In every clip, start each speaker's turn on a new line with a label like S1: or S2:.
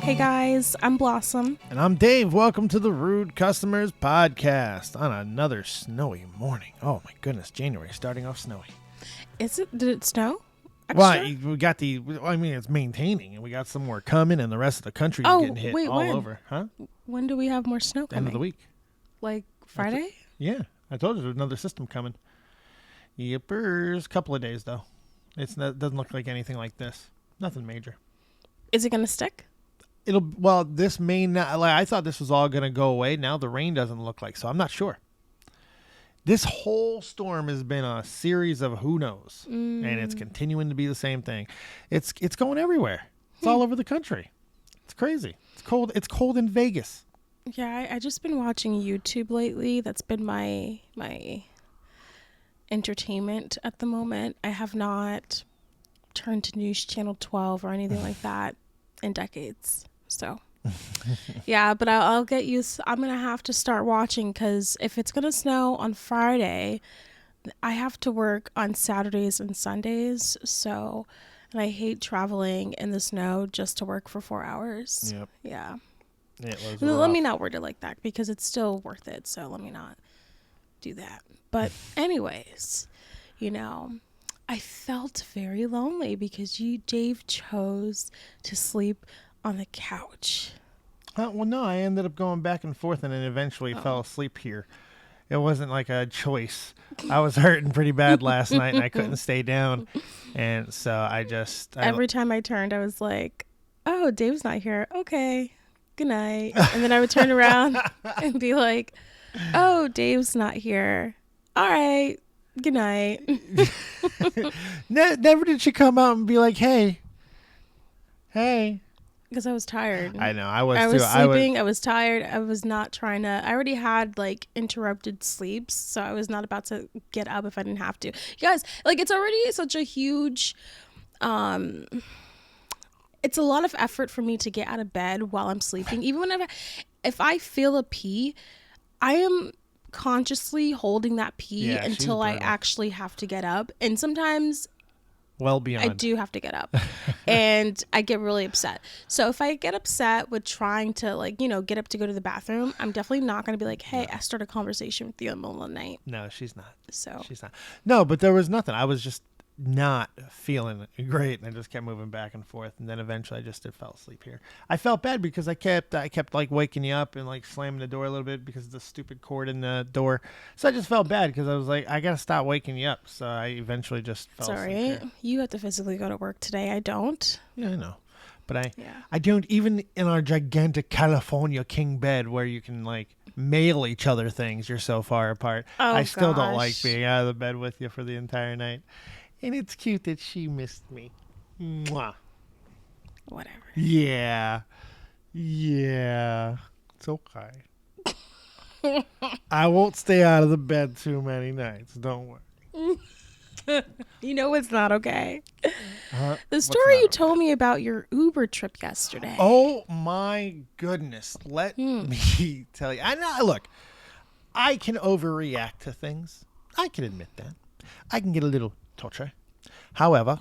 S1: Hey guys, I'm Blossom.
S2: And I'm Dave. Welcome to the Rude Customers Podcast on another snowy morning. Oh my goodness, January starting off snowy.
S1: Did it snow?
S2: Well, we got it's maintaining, and we got some more coming, and the rest of the country is getting hit all over. Huh?
S1: When do we have more snow coming?
S2: End of the week.
S1: Like Friday?
S2: Yeah, I told you there's another system coming. Yippers. Couple of days, though. It doesn't look like anything like this. Nothing major.
S1: Is it going to stick?
S2: This may not. I thought this was all going to go away. Now the rain doesn't look like, so I'm not sure. This whole storm has been a series of who knows, and it's continuing to be the same thing. It's going everywhere. It's all over the country. It's crazy. It's cold. It's cold in Vegas.
S1: Yeah, I just been watching YouTube lately. That's been my entertainment at the moment. I have not turned to News Channel 12 or anything like that in decades. So, yeah, but I'll get used. I'm going to have to start watching because if it's going to snow on Friday, I have to work on Saturdays and Sundays. So, and I hate traveling in the snow just to work for 4 hours.
S2: Yep.
S1: Yeah.
S2: Let
S1: me not word it like that because it's still worth it. So let me not do that. But anyways, I felt very lonely because Dave, chose to sleep on the couch.
S2: Well, no, I ended up going back and forth and then eventually fell asleep here. It wasn't like a choice. I was hurting pretty bad last night and I couldn't stay down. And so every
S1: time I turned, I was like, oh, Dave's not here. Okay, good night. And then I would turn around and be like, oh, Dave's not here. All right. Good night.
S2: Never did she come out and be like, hey.
S1: Because I was tired.
S2: I know. I was
S1: sleeping. I was tired. I was not trying to. I already had interrupted sleeps. So I was not about to get up if I didn't have to. You guys, it's already such a huge. It's a lot of effort for me to get out of bed while I'm sleeping. Even if I feel a pee, I am consciously holding that pee until I actually have to get up, and sometimes I do have to get up and I get really upset. So if I get upset with trying to get up to go to the bathroom, I'm definitely not going to be like, hey, I start a conversation with you in the middle of the night.
S2: No, she's not.
S1: So
S2: she's not. No, but there was nothing. I was just not feeling great, and I just kept moving back and forth, and then eventually I just fell asleep here. I felt bad because I kept waking you up and slamming the door a little bit because of the stupid cord in the door. So I just felt bad because I was like, I gotta stop waking you up. So I eventually just fell asleep here.
S1: You have to physically go to work today. I don't.
S2: Yeah, I know, but I don't. Even in our gigantic California king bed where you can mail each other things, you're so far apart. I still don't like being out of the bed with you for the entire night. And it's cute that she missed me. Mwah.
S1: Whatever.
S2: Yeah. It's okay. I won't stay out of the bed too many nights. Don't worry.
S1: You know it's not okay. The story you told me about your Uber trip yesterday.
S2: Oh, my goodness. Let me tell you. Look, I can overreact to things. I can admit that. I can get a little torture. However,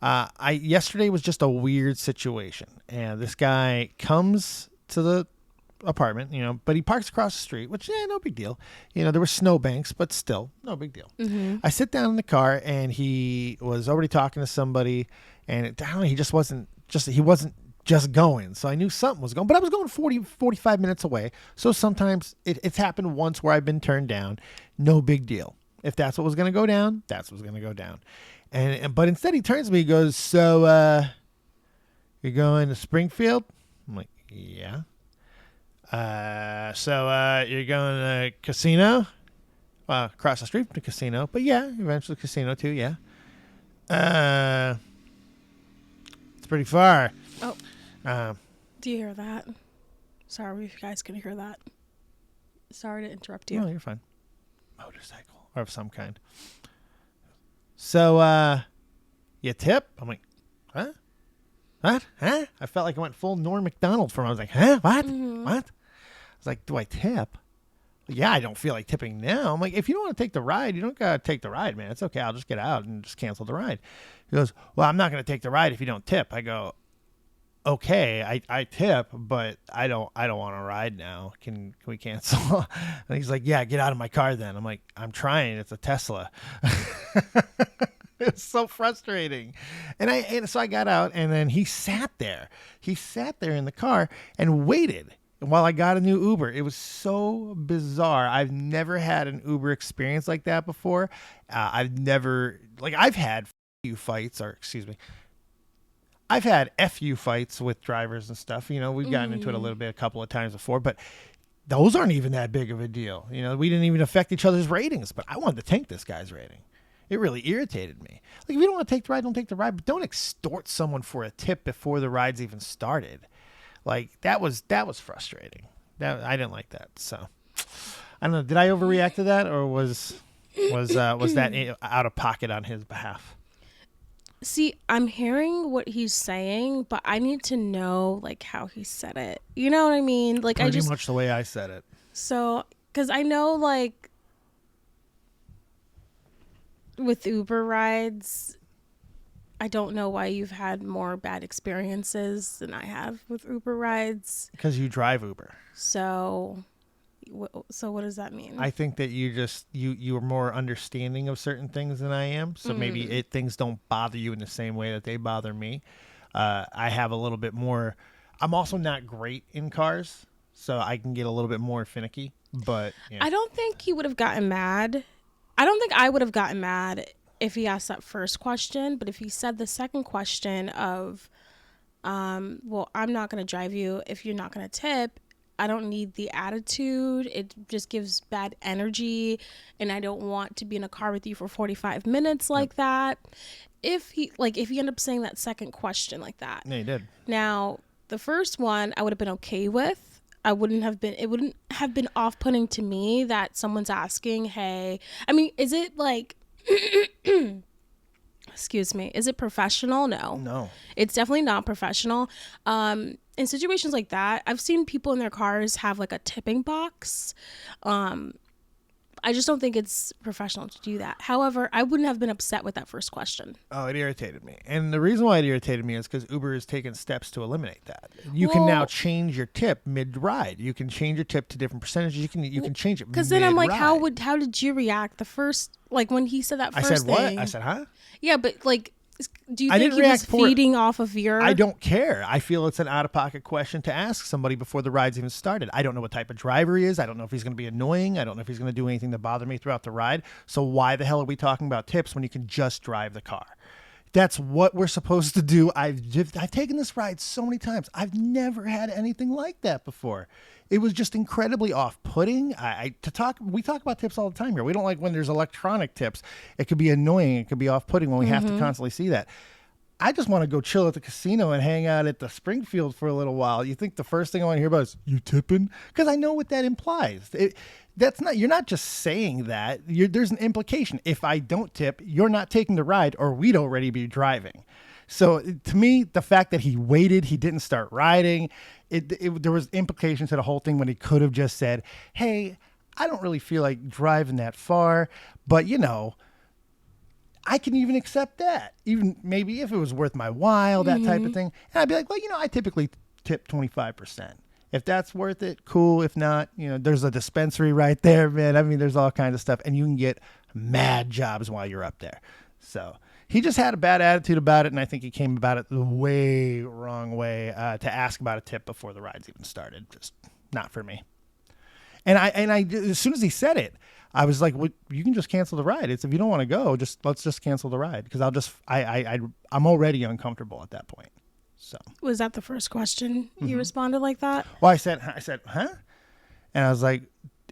S2: yesterday was just a weird situation, and this guy comes to the apartment, but he parks across the street, which no big deal. There were snowbanks, but still no big deal. Mm-hmm. I sit down in the car, and he was already talking to somebody, and he wasn't just going. So I knew something was going, but I was going 45 minutes away. So sometimes it's happened once where I've been turned down. No big deal. If that's what was going to go down, that's what's going to go down. But instead he turns to me, he goes, so, you're going to Springfield? I'm like, yeah. So, you're going to casino? Well, across the street from the casino, but yeah, eventually casino too, yeah. It's pretty far.
S1: Oh. Do you hear that? Sorry if you guys can hear that. Sorry to interrupt you.
S2: No, you're fine. Motorcycle. Or of some kind. So, you tip? I'm like, huh? What? Huh? I felt like I went full Norm Macdonald for him. I was like, huh? What? Mm-hmm. What? I was like, do I tip? Yeah, I don't feel like tipping now. I'm like, if you don't want to take the ride, you don't got to take the ride, man. It's okay. I'll just get out and just cancel the ride. He goes, well, I'm not going to take the ride if you don't tip. I go, okay, I tip, but I don't want to ride now. Can we cancel? And he's like, yeah, get out of my car then. I'm like, I'm trying. It's a Tesla. It's so frustrating. And so I got out, and then he sat there. He sat there in the car and waited while I got a new Uber. It was so bizarre. I've never had an Uber experience like that before. I've had fights, or excuse me, I've had FU fights with drivers and stuff. You know, we've gotten into it a couple of times before, but those aren't even that big of a deal. You know, we didn't even affect each other's ratings, but I wanted to tank this guy's rating. It really irritated me. Like, if you don't want to take the ride, don't take the ride, but don't extort someone for a tip before the ride's even started. Like, that was frustrating. I didn't like that. So, I don't know. Did I overreact to that, or was that out of pocket on his behalf?
S1: See, I'm hearing what he's saying, but I need to know, like, how he said it. You know what I mean? Like,
S2: Pretty much the way I said it.
S1: So, because I know, like, with Uber rides, I don't know why you've had more bad experiences than I have with Uber rides.
S2: Because you drive Uber.
S1: So what does that mean?
S2: I think that you are more understanding of certain things than I am. So maybe things don't bother you in the same way that they bother me. I have a little bit more. I'm also not great in cars, so I can get a little bit more finicky. But yeah.
S1: I don't think he would have gotten mad. I don't think I would have gotten mad if he asked that first question, but if he said the second question of, well, I'm not going to drive you if you're not going to tip. I don't need the attitude. It just gives bad energy, and I don't want to be in a car with you for 45 minutes like that. If he ended up saying that second question like that.
S2: Yeah, he did.
S1: Now, the first one I would have been okay with. It wouldn't have been off-putting to me that someone's asking, hey, I mean, is it like, excuse me, is it professional? No, it's definitely not professional. In situations like that, I've seen people in their cars have like a tipping box. I just don't think it's professional to do that. However, I wouldn't have been upset with that first question.
S2: Oh, it irritated me. And the reason why it irritated me is because Uber has taken steps to eliminate that. You can now change your tip mid-ride. You can change your tip to different percentages. You can change it mid-ride.
S1: Because then I'm like, how did you react the first, like when he said that first thing?
S2: I said what? I said, huh?
S1: Yeah, but like, do you think he was feeding off of your...
S2: I don't care. I feel it's an out-of-pocket question to ask somebody before the ride's even started. I don't know what type of driver he is. I don't know if he's going to be annoying. I don't know if he's going to do anything to bother me throughout the ride. So why the hell are we talking about tips when you can just drive the car? That's what we're supposed to do. I've taken this ride so many times. I've never had anything like that before. It was just incredibly off-putting. We talk about tips all the time here. We don't like when there's electronic tips. It could be annoying. It could be off-putting when we have to constantly see that. I just want to go chill at the casino and hang out at the Springfield for a little while. You think the first thing I want to hear about is, you tipping? Because I know what that implies. You're not just saying that. There's an implication. If I don't tip, you're not taking the ride, or we'd already be driving. So to me, the fact that he waited, he didn't start riding, there was implications to the whole thing when he could have just said, hey, I don't really feel like driving that far, but I can even accept that. Even maybe if it was worth my while, that type of thing. And I'd be like, well, I typically tip 25%. If that's worth it, cool. If not, there's a dispensary right there, man. I mean, there's all kinds of stuff, and you can get mad jobs while you're up there. So he just had a bad attitude about it, and I think he came about it the way wrong way to ask about a tip before the ride's even started. Just not for me. And I as soon as he said it, I was like, well, you can just cancel the ride. It's if you don't want to go, let's just cancel the ride, because I'm already uncomfortable at that point. So
S1: was that the first question you responded like that?
S2: Well, I said, huh? And I was like,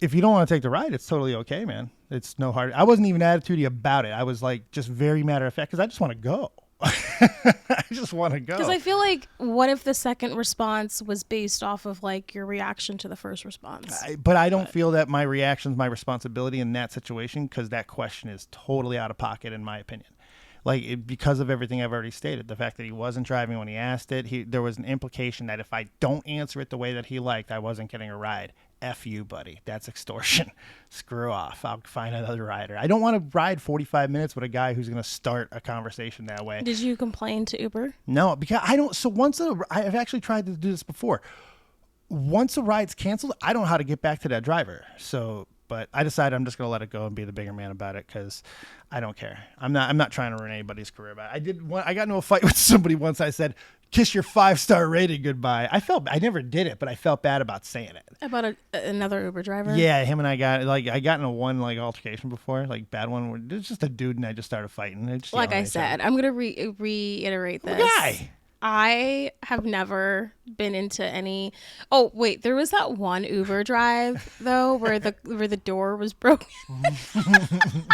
S2: if you don't want to take the ride, it's totally okay, man. It's no hard. I wasn't even attitudey about it. I was like, just very matter of fact, because I just want to go. I just want to go.
S1: Because I feel like, what if the second response was based off of like your reaction to the first response?
S2: But I don't feel that my reaction is my responsibility in that situation, because that question is totally out of pocket, in my opinion. Because of everything I've already stated, the fact that he wasn't driving when he asked it, there was an implication that if I don't answer it the way that he liked, I wasn't getting a ride. F you, buddy. That's extortion. Screw off. I'll find another rider. I don't want to ride 45 minutes with a guy who's going to start a conversation that way.
S1: Did you complain to Uber?
S2: No, because I don't. So I've actually tried to do this before. Once a ride's canceled, I don't know how to get back to that driver. But I decided I'm just going to let it go and be the bigger man about it because I don't care. I'm not trying to ruin anybody's career. But I got into a fight with somebody once. I said, "Kiss your 5-star rating goodbye." I never did it, but I felt bad about saying it.
S1: About another Uber driver?
S2: Yeah, him and I got into one altercation before, bad one. It was just a dude and I just started fighting.
S1: Like I said, I'm gonna reiterate this.
S2: Guy.
S1: I have never been into any. Oh wait, there was that one Uber drive though where the door was broken. The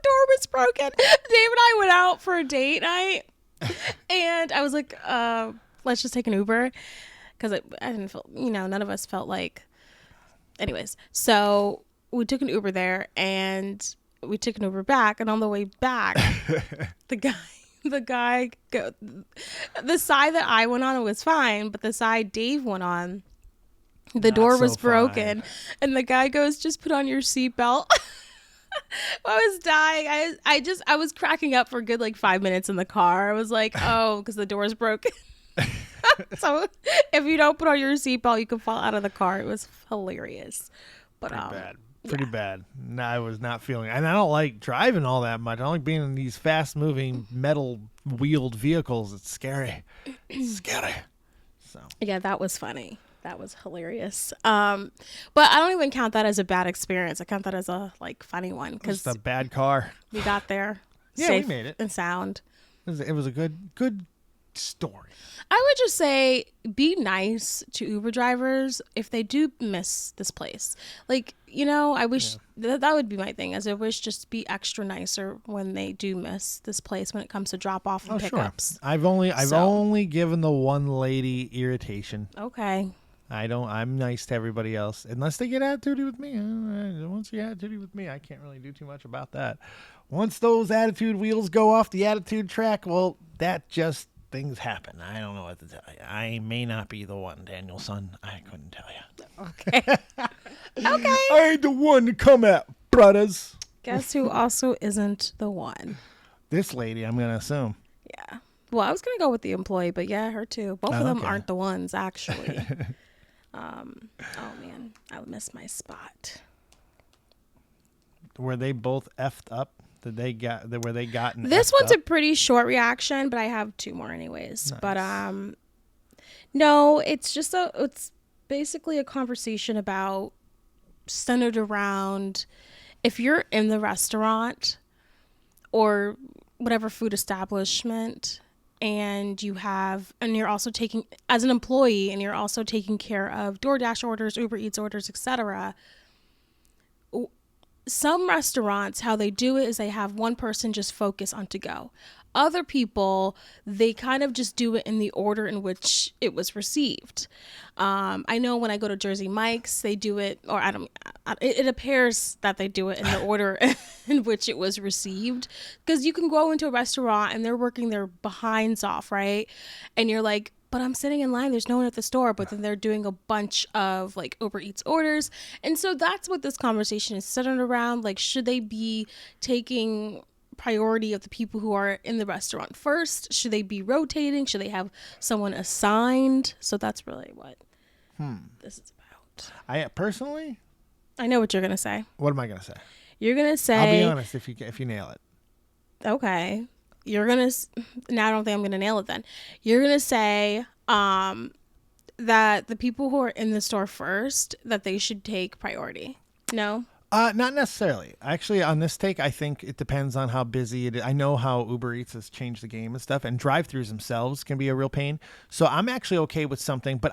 S1: door was broken. Dave and I went out for a date night, and I was like, "Let's just take an Uber," because I didn't feel, none of us felt like. Anyways, so we took an Uber there, and we took an Uber back, and on the way back, the side that I went on was fine, but the side Dave went on, the door was broken, and the guy goes, "Just put on your seatbelt." I was dying. I was cracking up for a good 5 minutes in the car. I was like, oh, because the door's broken. So if you don't put on your seatbelt, you can fall out of the car. It was hilarious. But
S2: Pretty bad. No, I was not feeling it. And I don't like driving all that much. I don't like being in these fast-moving, metal-wheeled vehicles. It's scary. It's scary. So
S1: yeah, that was funny. That was hilarious. But I don't even count that as a bad experience. I count that as a funny one because
S2: it's a bad car.
S1: We got there.
S2: Yeah,
S1: safe
S2: we made it
S1: and sound.
S2: It was a good story.
S1: I would just say be nice to Uber drivers if they do miss this place. I wish that would be my thing. As I wish just be extra nicer when they do miss this place when it comes to drop off and pickups.
S2: Sure. I've only given the one lady irritation.
S1: Okay.
S2: I'm nice to everybody else unless they get attitudey with me. Once you get attitudey with me, I can't really do too much about that. Once those attitude wheels go off the attitude track, well, that just things happen. I don't know what to tell you. I may not be the one, Danielson. I couldn't tell you.
S1: Okay. Okay.
S2: I ain't the one to come at, brothers.
S1: Guess who also isn't the one?
S2: This lady, I'm going to assume.
S1: Yeah. Well, I was going to go with the employee, but yeah, her too. Both of them aren't the ones, actually. Oh, man. I missed my spot.
S2: Were they both effed up? Were they gotten?
S1: This one's
S2: up?
S1: a pretty short reaction, but I have two more anyways. Nice. But no, it's basically a conversation about centered around if you're in the restaurant or whatever food establishment and you're also taking as an employee and you're also taking care of DoorDash orders, Uber Eats orders, etc. Some restaurants, how they do it is they have one person just focus on to go. Other people, they kind of just do it in the order in which it was received. I know when I go to Jersey Mike's, they do it, or it appears that they do it in the order in which it was received. Because you can go into a restaurant and they're working their behinds off, right? And you're like, but I'm sitting in line, there's no one at the store, but then they're doing a bunch of Uber Eats orders. And so that's what this conversation is centered around. Should they be taking priority of the people who are in the restaurant first? Should they be rotating? Should they have someone assigned? So that's really what this is about.
S2: I
S1: know what you're going to say.
S2: What am I going to say?
S1: You're going to say...
S2: I'll be honest if you nail it.
S1: Okay. You're going to... Now I don't think I'm going to nail it then. You're going to say that the people who are in the store first, that they should take priority. No?
S2: Not necessarily. Actually, on this take, I think it depends on how busy it is. I know how Uber Eats has changed the game and stuff, and drive-thrus themselves can be a real pain. So I'm actually okay with something, but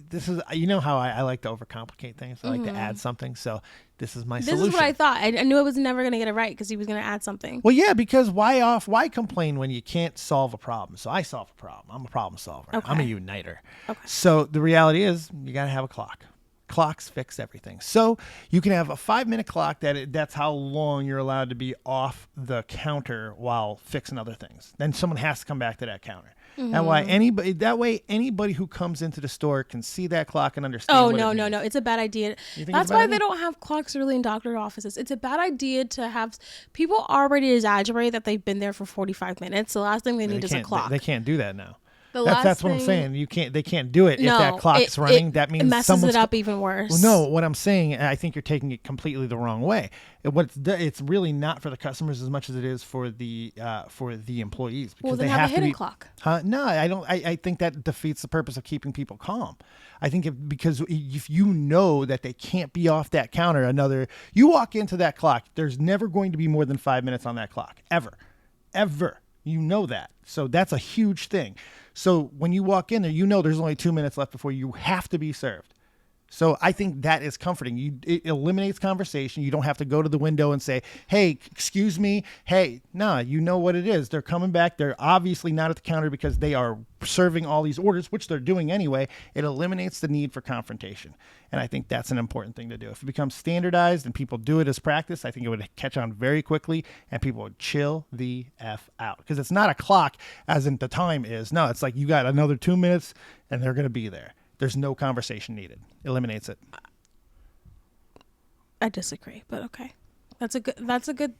S2: this is, how I like to overcomplicate things. I like to add something. So this is my solution.
S1: This is what I thought. I knew I was never going to get it right because he was going to add something.
S2: Well, yeah, because why complain when you can't solve a problem? So I solve a problem. I'm a problem solver.
S1: Okay.
S2: I'm a uniter.
S1: Okay.
S2: So the reality is you got to have a clock. Clocks fix everything. So you can have a 5-minute clock that's how long you're allowed to be off the counter while fixing other things. Then someone has to come back to that counter. Mm-hmm. That way anybody who comes into the store can see that clock and understand.
S1: Oh, no. It's a bad idea. That's why they don't have clocks really in doctor offices. It's a bad idea to have people already exaggerate that they've been there for 45 minutes. The last thing they need is a clock.
S2: They can't do that now. That's what I'm saying. They can't do it. If that clock's running, that means
S1: it messes it up even worse.
S2: Well, no, what I'm saying, I think you're taking it completely the wrong way. It's really not for the customers as much as it is for the employees, because
S1: then
S2: they
S1: have a hidden clock.
S2: No, I don't. I think that defeats the purpose of keeping people calm. I think because if you know that they can't be off that counter you walk into that clock, there's never going to be more than 5 minutes on that clock ever. You know that. So that's a huge thing. So when you walk in there, there's only 2 minutes left before you have to be served. So I think that is comforting. It eliminates conversation. You don't have to go to the window and say, hey, excuse me. Hey, no, you know what it is. They're coming back. They're obviously not at the counter because they are serving all these orders, which they're doing anyway. It eliminates the need for confrontation. And I think that's an important thing to do. If it becomes standardized and people do it as practice, I think it would catch on very quickly and people would chill the F out. Because it's not a clock as in the time is. No, it's like you got another 2 minutes and they're going to be there. There's no conversation needed. Eliminates it.
S1: I disagree, but okay. That's a good.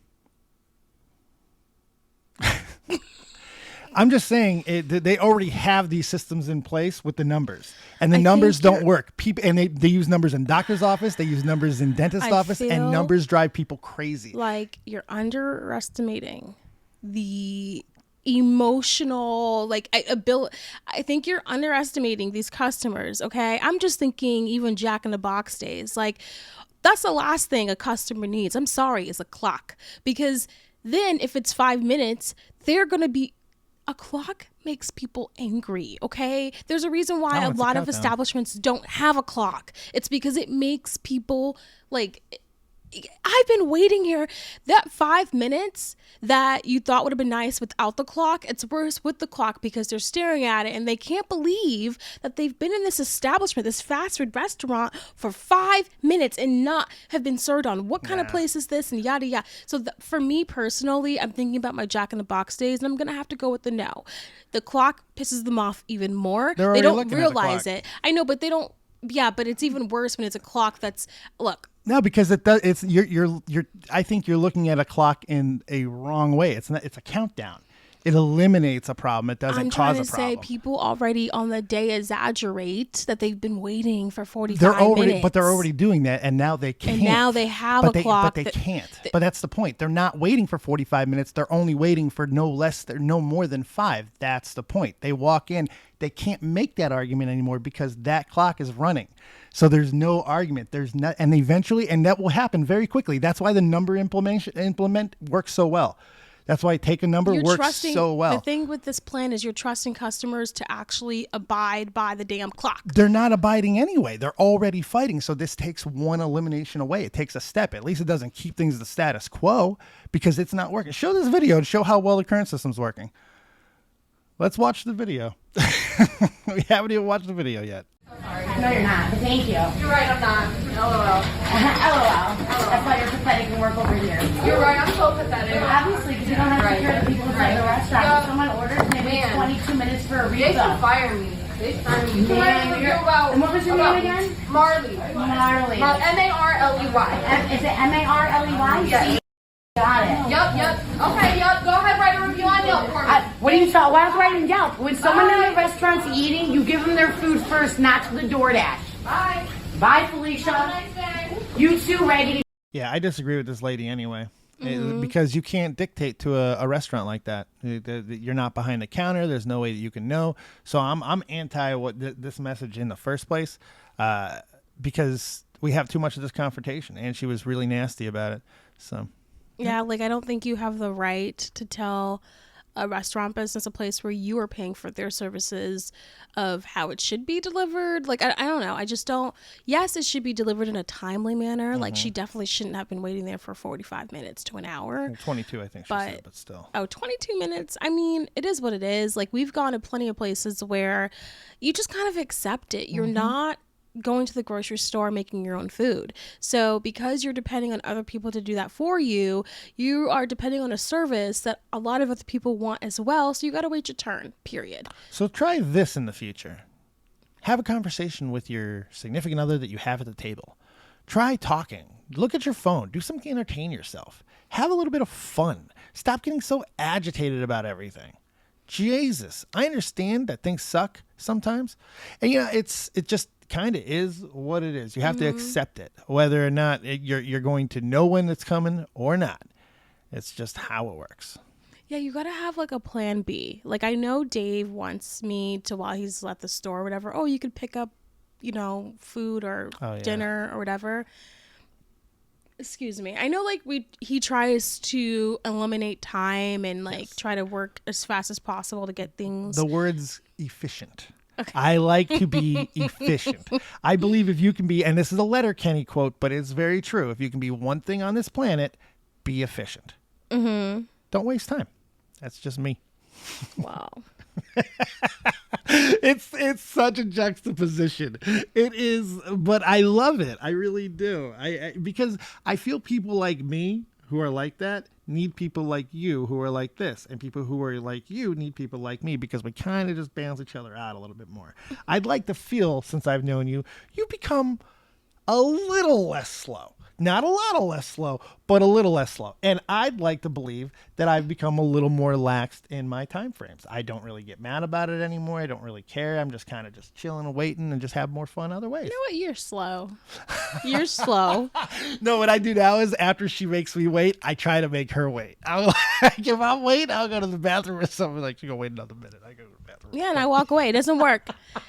S2: I'm just saying they already have these systems in place with the numbers, and the numbers don't work. People and they use numbers in doctor's office, they use numbers in dentist office, and numbers drive people crazy.
S1: Like you're underestimating the emotional I think you're underestimating these customers. Okay, I'm just thinking even Jack in the Box days, like that's the last thing a customer needs, I'm sorry, is a clock, because then if it's 5 minutes, they're gonna be a clock makes people angry. Okay, there's a reason why a lot of establishments don't have a clock. It's because it makes people like, I've been waiting here. That 5 minutes that you thought would have been nice without the clock, it's worse with the clock because they're staring at it and they can't believe that they've been in this establishment, this fast food restaurant, for 5 minutes and not have been served on. What kind of place is this? And yada yada. So for me personally, I'm thinking about my Jack in the Box days, and I'm gonna have to go with the no. The clock pisses them off even more. They don't realize it. I know, but they don't. Yeah, but it's even worse when it's a clock that's
S2: No, because it does. It's you're. I think you're looking at a clock in a wrong way. It's not. It's a countdown. It eliminates a problem. It doesn't cause a problem.
S1: I'm trying to say people already on the day exaggerate that they've been waiting for 45 minutes.
S2: But they're already doing that, and now they can't.
S1: And now they have a clock.
S2: But they can't. But that's the point. They're not waiting for 45 minutes. They're only waiting for no more than 5. That's the point. They walk in. They can't make that argument anymore because that clock is running. So there's no argument. There's not, and eventually, and that will happen very quickly. That's why the number implement works so well. That's why take a number works so well.
S1: The thing with this plan is you're trusting customers to actually abide by the damn clock.
S2: They're not abiding anyway. They're already fighting. So this takes one elimination away. It takes a step. At least it doesn't keep things the status quo because it's not working. Show this video to show how well the current system's working. Let's watch the video. We haven't even watched the video yet.
S3: No, you're not. But thank you.
S4: You're right, I'm not. LOL.
S3: LOL. That's why you're pathetic and work over here.
S4: You're right, I'm so pathetic.
S3: Obviously, because you don't have to take care of the people inside the restaurant. If someone orders, they wait 22 minutes for a
S4: They
S3: pizza.
S4: should fire me. They should fire me. You can write a review about...
S3: And what was your name again?
S4: Marley.
S3: Marley.
S4: M-A-R-L-E-Y.
S3: Is it M-A-R-L-E-Y?
S4: Yes.
S3: Got it.
S4: Yep. Okay, yep. Go ahead, write a review on Yelp for me.
S3: What are you talking? Why don't you write in Yelp? When someone in the restaurant's eating, you give them their food first, not to the DoorDash.
S4: Bye.
S3: Bye, Felicia.
S4: Have a nice day.
S3: You too, Raggedy.
S2: Yeah, I disagree with this lady anyway. Because you can't dictate to a restaurant like that. You're not behind the counter. There's no way that you can know. So I'm anti this message in the first place because we have too much of this confrontation, and she was really nasty about it. So.
S1: Yeah, like I don't think you have the right to tell a restaurant business, a place where you are paying for their services, of how it should be delivered. Like, I don't know. I just don't. Yes, it should be delivered in a timely manner. Like, she definitely shouldn't have been waiting there for 45 minutes to an hour.
S2: 22, I think she said, but still.
S1: Oh, 22 minutes. I mean, it is what it is. Like, we've gone to plenty of places where you just kind of accept it. You're not going to the grocery store, making your own food. So because you're depending on other people to do that for you, you are depending on a service that a lot of other people want as well. So you got to wait your turn, period.
S2: So try this in the future. Have a conversation with your significant other that you have at the table. Try talking. Look at your phone. Do something to entertain yourself. Have a little bit of fun. Stop getting so agitated about everything. Jesus, I understand that things suck sometimes. And, it just kind of is what it is. You have to accept it, whether or not you're going to know when it's coming or not. It's just how it works.
S1: Yeah, you got to have like a plan B. Like I know Dave wants me to, while he's at the store or whatever, oh, you could pick up, food or dinner or whatever. Excuse me. I know like he tries to eliminate time and like try to work as fast as possible to get things.
S2: The word's efficient. Okay. I like to be efficient. I believe if you can be, and this is a Letterkenny quote, but it's very true. If you can be one thing on this planet, be efficient. Mm-hmm. Don't waste time. That's just me.
S1: Wow.
S2: It's such a juxtaposition. It is, but I love it. I really do. Because I feel people like me who are like that need people like you who are like this, and people who are like you need people like me, because we kind of just balance each other out a little bit more. I'd like to feel, since I've known you, you become a little less slow. Not a lot less slow, but a little less slow. And I'd like to believe that I've become a little more laxed in my time frames. I don't really get mad about it anymore. I don't really care. I'm just kind of just chilling and waiting and just have more fun other ways.
S1: You know what? You're slow. You're slow.
S2: No, what I do now is after she makes me wait, I try to make her wait. If I'm waiting, I'll go to the bathroom or something. Like, you go wait another minute. I go to the bathroom.
S1: Yeah, and I walk away. It doesn't work.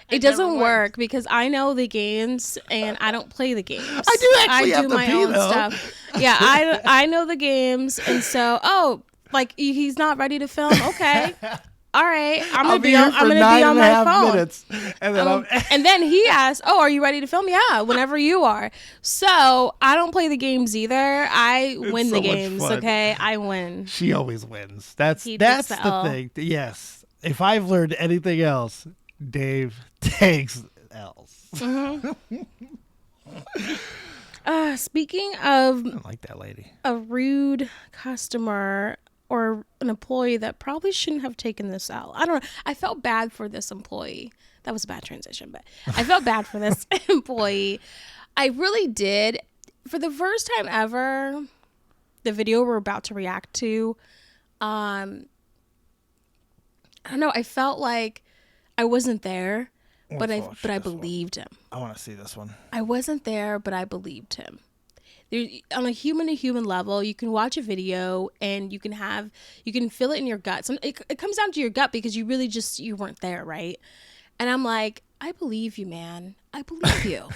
S1: It doesn't work because I know the games and I don't play the games.
S2: I do actually have to
S1: my
S2: pee,
S1: own
S2: though.
S1: stuff. Yeah, I know the games, and so like he's not ready to film. Okay, all right. I'm gonna be on my phone.
S2: Minutes, and then
S1: and then he asks, "Oh, are you ready to film?" Yeah, whenever you are. So I don't play the games either. I win the games. Okay, I win.
S2: She always wins. That's the thing. Yes. If I've learned anything else, Dave takes L's.
S1: Mm-hmm. Speaking of,
S2: I don't like that lady.
S1: A rude customer or an employee that probably shouldn't have taken this L. I don't know. I felt bad for this employee. That was a bad transition, but I felt bad for this employee. I really did. For the first time ever, the video we're about to react to, I don't know. I felt like I wasn't there. But I believed him.
S2: I want to see this one.
S1: I wasn't there, but I believed him. On a human to human level, you can watch a video and you can feel it in your gut. It comes down to your gut because you really you weren't there, right? And I'm like, I believe you, man. I believe you.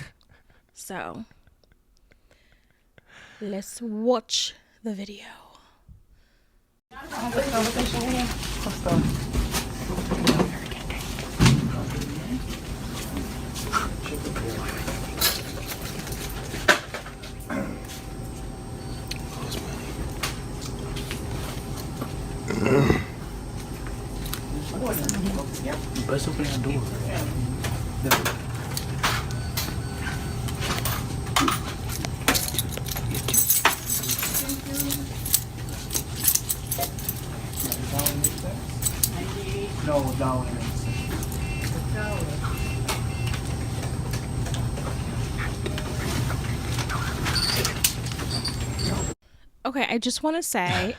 S1: So let's watch the video.
S5: Basta open the door. No, dollar.
S1: Okay, I just want to say,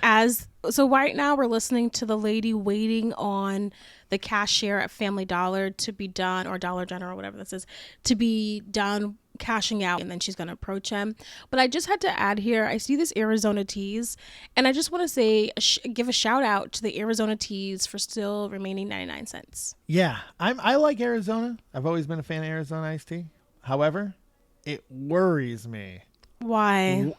S1: so right now we're listening to the lady waiting on the cashier at Family Dollar to be done, or Dollar General, or whatever this is, to be done cashing out, and then she's going to approach him. But I just had to add here, I see this Arizona teas, and I just want to say, give a shout out to the Arizona teas for still remaining 99 cents.
S2: Yeah, I like Arizona. I've always been a fan of Arizona iced tea. However, it worries me.
S1: Why?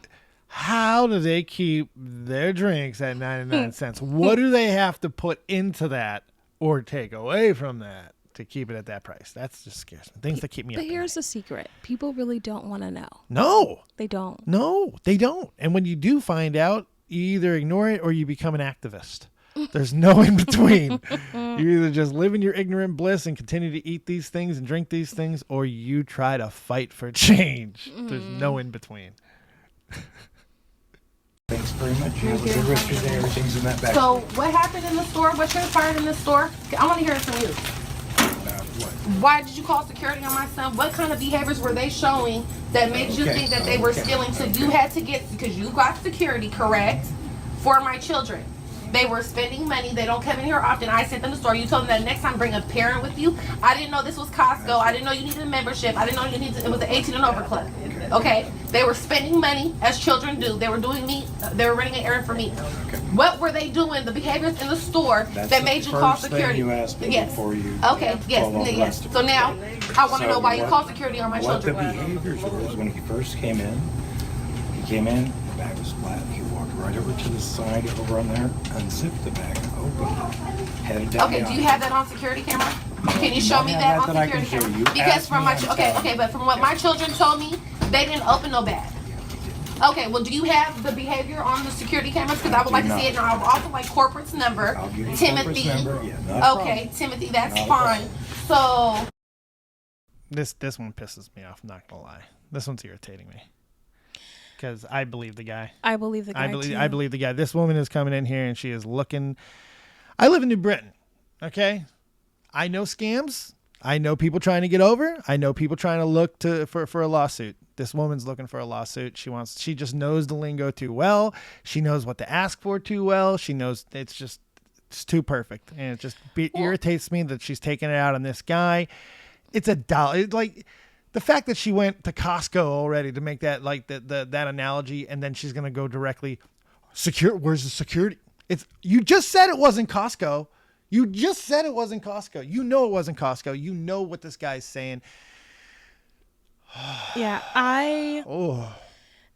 S2: How do they keep their drinks at 99 cents? What do they have to put into that or take away from that to keep it at that price? That's just scares me. Things that keep me up.
S1: But here's the secret. People really don't want to know.
S2: No.
S1: They don't.
S2: No, they don't. And when you do find out, you either ignore it or you become an activist. There's no in between. You either just live in your ignorant bliss and continue to eat these things and drink these things, or you try to fight for change. There's no in between.
S6: Thanks very much. You have a good rest of your day. Everything's in that bag.
S4: So, what happened in the store? What transpired in the store? I want to hear it from you.
S6: What?
S4: Why did you call security on my son? What kind of behaviors were they showing that made you think that they were stealing? So you had to get, because you got security, correct, for my children. They were spending money. They don't come in here often. I sent them to the store. You told them that next time bring a parent with you. I didn't know this was Costco. I didn't know you needed a membership. I didn't know you needed, it was an 18 and over club. Okay? They were spending money as children do. They were doing meat. They were running an errand for meat. What were they doing? The behaviors in the store that made you call security?
S6: You asked me before you.
S4: Okay, yes. So now I want to know why you called security on my children.
S6: What the behaviors was when he first came in. The bag was flat. He walked right over to the side over on there, unzipped the bag, and opened it. Headed down.
S4: Okay, do you have that on security camera? Can you show me that on security camera? Because from my but from what my children told me, they didn't open no bag. Okay, well, do you have the behavior on the security cameras? Because I would like to see it, and I would also like corporate's number.
S6: I'll give you
S4: Timothy.
S6: corporate's number. Yeah, not a
S4: okay, Timothy, that's
S6: Not a
S4: fine. So
S2: This one pisses me off, I'm not gonna lie. This one's irritating me. Because I believe the guy.
S1: I believe the guy too.
S2: I believe the guy. This woman is coming in here and she is looking. I live in New Britain. Okay. I know scams. I know people trying to get over. I know people trying to look for a lawsuit. This woman's looking for a lawsuit. She just knows the lingo too well. She knows what to ask for too well. She knows it's too perfect. And it just irritates me that she's taking it out on this guy. It's a dollar. It's like the fact that she went to Costco already to make that like that analogy, and then she's gonna go directly where's the security? You just said it wasn't Costco. You just said it wasn't Costco. You know it wasn't Costco. You know what this guy's saying.
S1: Yeah,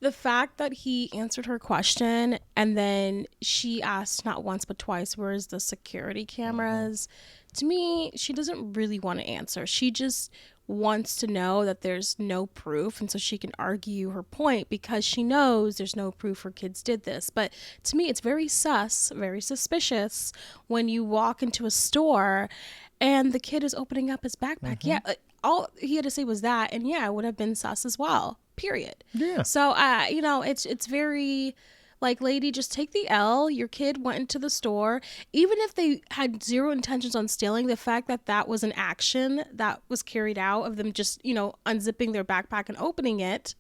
S1: the fact that he answered her question and then she asked not once but twice, where's the security cameras? To me, she doesn't really want to answer. She just wants to know that there's no proof, and so she can argue her point because she knows there's no proof her kids did this. But to me, it's very very suspicious when you walk into a store and the kid is opening up his backpack. Yeah, all he had to say was that, and yeah, it would have been sus as well, period.
S2: Yeah.
S1: So it's very like, lady, just take the L. Your kid went into the store. Even if they had zero intentions on stealing, the fact that that was an action that was carried out of them just, unzipping their backpack and opening it,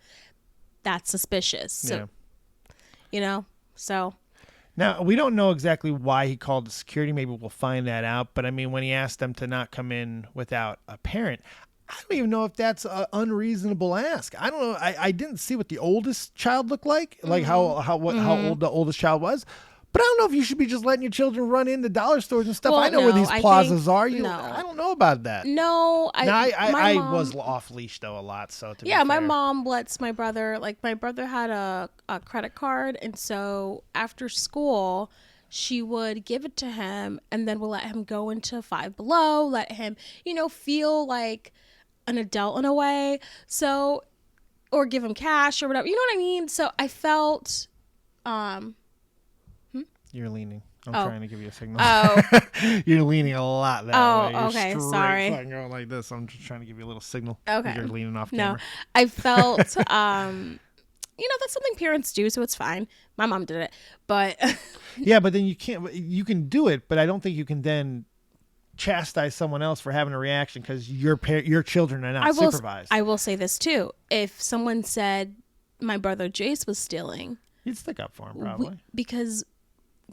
S1: that's suspicious. So, so.
S2: Now, we don't know exactly why he called the security. Maybe we'll find that out. But, I mean, when he asked them to not come in without a parent, I don't even know if that's an unreasonable ask. I don't know. I didn't see what the oldest child looked like how old the oldest child was. But I don't know if you should be just letting your children run into dollar stores and stuff. Well, I know where these plazas are. I don't know about that.
S1: No,
S2: I was off leash though a lot. So
S1: my mom lets my brother. Like, my brother had a credit card, and so after school, she would give it to him, and then we'll let him go into Five Below. Let him, feel like an adult in a way. So, or give him cash or whatever. You know what I mean? So I felt.
S2: You're leaning. I'm trying to give you a signal. Oh. You're leaning a lot that way. You're
S1: okay. Sorry.
S2: Going like this. I'm just trying to give you a little signal.
S1: Okay.
S2: You're leaning off camera.
S1: No, I felt, that's something parents do, so it's fine. My mom did it, but.
S2: Yeah, but then you can do it, but I don't think you can then chastise someone else for having a reaction because your children are not supervised.
S1: I will say this too. If someone said my brother Jace was stealing.
S2: You'd stick up for him probably.
S1: Because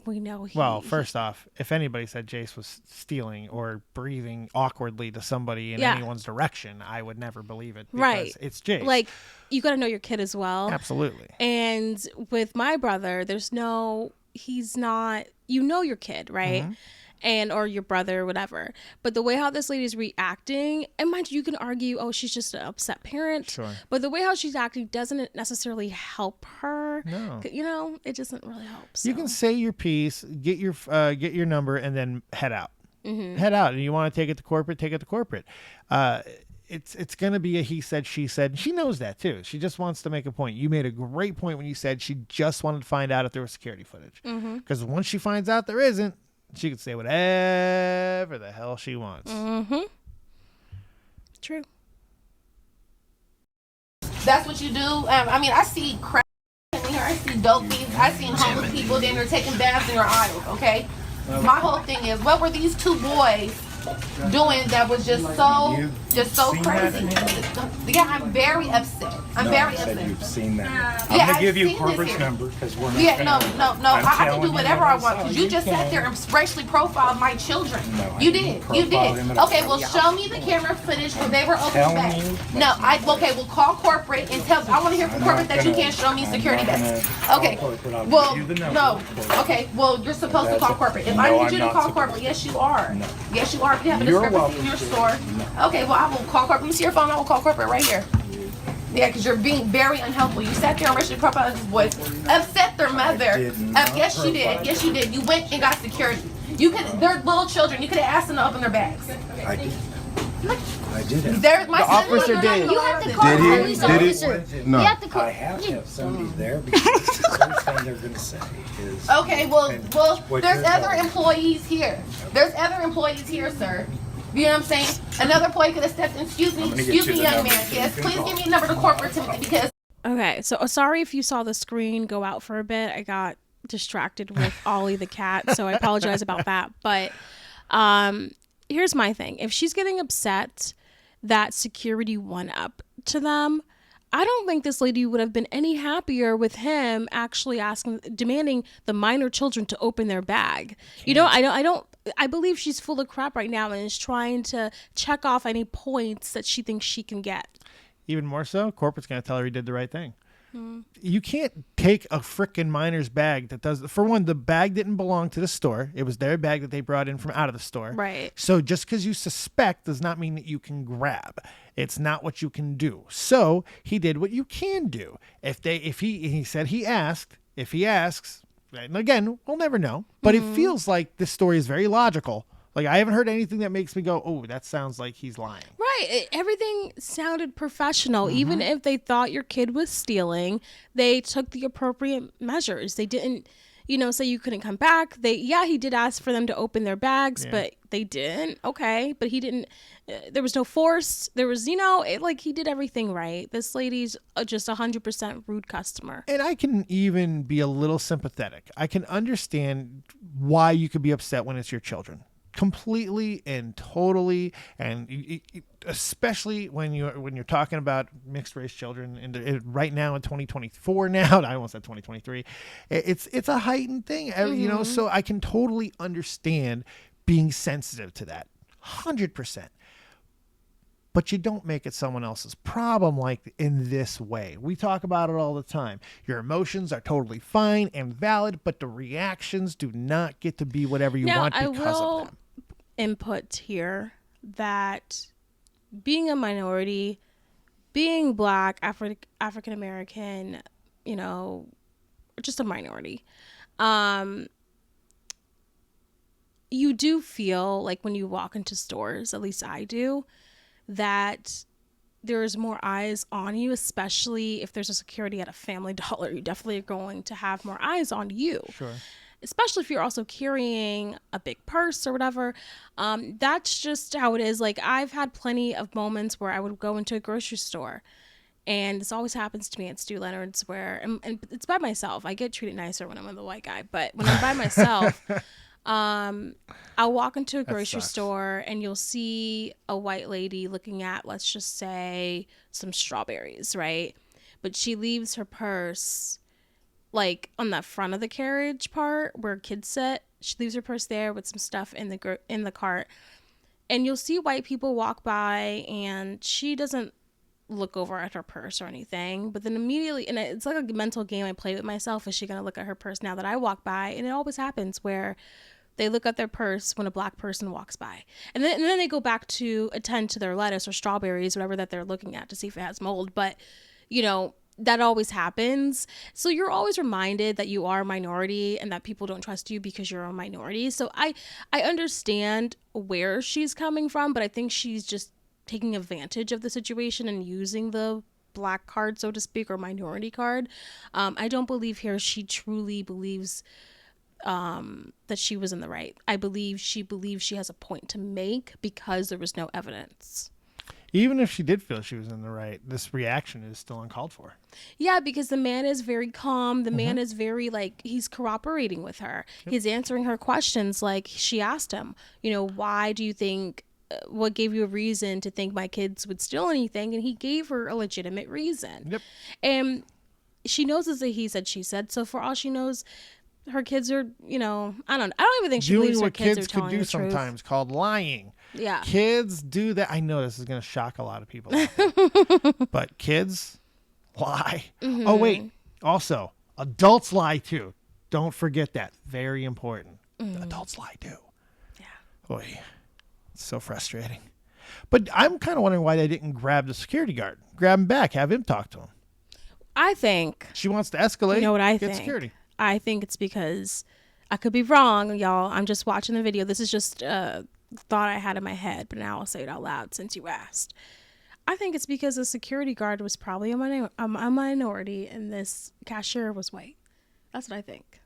S1: we know
S2: first off, if anybody said Jace was stealing or breathing awkwardly to somebody in anyone's direction, I would never believe it. Because it's Jace.
S1: Like, you got to know your kid as well.
S2: Absolutely.
S1: And with my brother, he's not, your kid, right? Mm-hmm. Or your brother, whatever. But the way how this lady's reacting, and mind you, you can argue, she's just an upset parent.
S2: Sure.
S1: But the way how she's acting doesn't necessarily help her.
S2: No.
S1: It doesn't really help. So.
S2: You can say your piece, get your number, and then head out.
S1: Mm-hmm.
S2: Head out. And you want to take it to corporate, take it to corporate. It's going to be a he said, she said. She knows that too. She just wants to make a point. You made a great point when you said she just wanted to find out if there was security footage. Because once she finds out there isn't, She could say whatever the hell she wants.
S1: Mm-hmm. True.
S4: That's what you do. I mean, I see crap in here. I see dope fiends. I seen homeless people then they're taking baths in your aisles. Okay. My whole thing is, what were these two boys doing that was just so crazy? Yeah, I'm very upset. I'm very upset.
S6: You've seen that. I'm
S4: Yeah,
S6: gonna give
S4: I've
S6: you
S4: seen
S6: corporate
S4: this
S6: number because we're not.
S4: Yeah, no. I can do
S6: telling
S4: whatever
S6: you
S4: I
S6: what
S4: want
S6: I
S4: because
S6: saw.
S4: you just sat there and racially profiled my children.
S6: No, I
S4: You
S6: didn't
S4: did. You
S6: profile
S4: did.
S6: them at all.
S4: Okay, well, show me the camera footage where they were open
S6: Telling
S4: bags.
S6: you.
S4: No, okay, well, call corporate and tell. I want to hear from
S6: I'm
S4: corporate
S6: not
S4: that you
S6: gonna-
S4: can't show me
S6: I'm
S4: security
S6: not
S4: bags.
S6: gonna call
S4: Okay.
S6: corporate. I'll
S4: Well,
S6: give you the number
S4: no.
S6: for it.
S4: Okay, well, you're supposed to
S6: That's
S4: call
S6: a-
S4: corporate. If
S6: No,
S4: I need
S6: I'm
S4: you to
S6: not
S4: call
S6: supposed
S4: corporate,
S6: to.
S4: yes, you are.
S6: No.
S4: Yes, you are. If you have a
S6: You're
S4: discrepancy in your store. Okay, well, I will call corporate. Let me see your phone. I will call corporate right here. Yeah, because you're being very unhelpful. You sat there and racially profiled these boys, upset their mother.
S6: did not
S4: Yes, you did. Yes, you did. You went and got security. You could. They're little children. You could have asked them to open their bags.
S6: I did. I did it.
S4: My son
S7: officer
S4: was
S7: did.
S4: not-
S8: You have to call
S7: Did
S8: a
S7: he?
S8: police
S7: Did he?
S8: officer.
S7: No.
S8: You have to call.
S6: I have to have somebody there because the first thing they're going to say is.
S4: Okay, well,
S6: what
S4: there's
S6: you're
S4: other
S6: telling me.
S4: employees here. There's other employees here, sir. You know what I'm saying? Another employee could have stepped in. Excuse me,
S6: I'm gonna get
S4: excuse
S6: you
S4: me,
S6: the
S4: young
S6: number
S4: man.
S6: so
S4: Yes,
S6: you can
S4: please
S6: call.
S4: give me a number to corporate, Timothy, because
S1: Okay, so sorry if you saw the screen go out for a bit. I got distracted with Ollie the cat, so I apologize about that. But here's my thing. If she's getting upset that security went up to them, I don't think this lady would have been any happier with him actually demanding the minor children to open their bag. You know, I believe she's full of crap right now and is trying to check off any points that she thinks she can get.
S2: Even more so, corporate's going to tell her he did the right thing. You can't take a frickin' miner's bag that does. For one, the bag didn't belong to the store. It was their bag that they brought in from out of the store.
S1: Right.
S2: So just because you suspect does not mean that you can grab. It's not what you can do. So he did what you can do. If he said he asked. If he asks, and again, we'll never know. But it feels like this story is very logical. Like, I haven't heard anything that makes me go, oh, that sounds like he's lying.
S1: Right. Everything sounded professional. Even if they thought your kid was stealing, they took the appropriate measures. They didn't, say you couldn't come back. He did ask for them to open their bags, but they didn't. Okay. But he didn't, there was no force. There was, he did everything right. This lady's just 100% rude customer.
S2: And I can even be a little sympathetic. I can understand why you could be upset when it's your children. Completely and totally, and especially when you're talking about mixed race children, and right now in 2024, now I almost said 2023, it's a heightened thing, So I can totally understand being sensitive to that, 100%. But you don't make it someone else's problem like in this way. We talk about it all the time. Your emotions are totally fine and valid, but the reactions do not get to be whatever you want because of them.
S1: Input here that being a minority, being Black, African American, just a minority, you do feel like when you walk into stores, at least I do, that there's more eyes on you, especially if there's a security at a Family Dollar. You definitely are going to have more eyes on you.
S2: Sure.
S1: Especially if you're also carrying a big purse or whatever. That's just how it is. Like, I've had plenty of moments where I would go into a grocery store, and this always happens to me at Stu Leonard's, where, and it's by myself. I get treated nicer when I'm with the white guy, but when I'm by myself, I'll walk into a grocery store and you'll see a white lady looking at, let's just say, some strawberries, right? But she leaves her purse like on the front of the carriage part where kids sit. She leaves her purse there with some stuff in the cart, and you'll see white people walk by and she doesn't look over at her purse or anything, but then immediately, and it's like a mental game I play with myself, is she gonna look at her purse now that I walk by? And it always happens where they look at their purse when a Black person walks by, and then they go back to attend to their lettuce or strawberries, whatever that they're looking at, to see if it has mold. But that always happens. So you're always reminded that you are a minority and that people don't trust you because you're a minority. So I understand where she's coming from, but I think she's just taking advantage of the situation and using the Black card, so to speak, or minority card. I don't believe here she truly believes that she was in the right. I believe she believes she has a point to make because there was no evidence.
S2: Even if she did feel she was in the right, this reaction is still uncalled for.
S1: Yeah, because the man is very calm. The man is very, like, he's cooperating with her. Yep. He's answering her questions. Like, she asked him, you know, why do you think, what gave you a reason to think my kids would steal anything? And he gave her a legitimate reason.
S2: Yep.
S1: And she knows it's a he said, she said. So for all she knows, her kids are, you know, I don't even think she believes her kids are telling the truth.
S2: Doing what kids could do sometimes, called lying.
S1: Yeah.
S2: Kids do that. I know this is going to shock a lot of people. But kids lie. Mm-hmm. Oh, wait. Also, adults lie too. Don't forget that. Very important. Mm-hmm. Adults lie too.
S1: Yeah.
S2: Boy, it's so frustrating. But I'm kind of wondering why they didn't grab the security guard. Grab him back. Have him talk to him.
S1: I think.
S2: She wants to escalate.
S1: You know what I
S2: get
S1: think?
S2: Security.
S1: I think it's because, I could be wrong, y'all. I'm just watching the video. This is just thought I had in my head, but now I'll say it out loud since you asked. I think it's because the security guard was probably a minority and this cashier was white. That's what I think.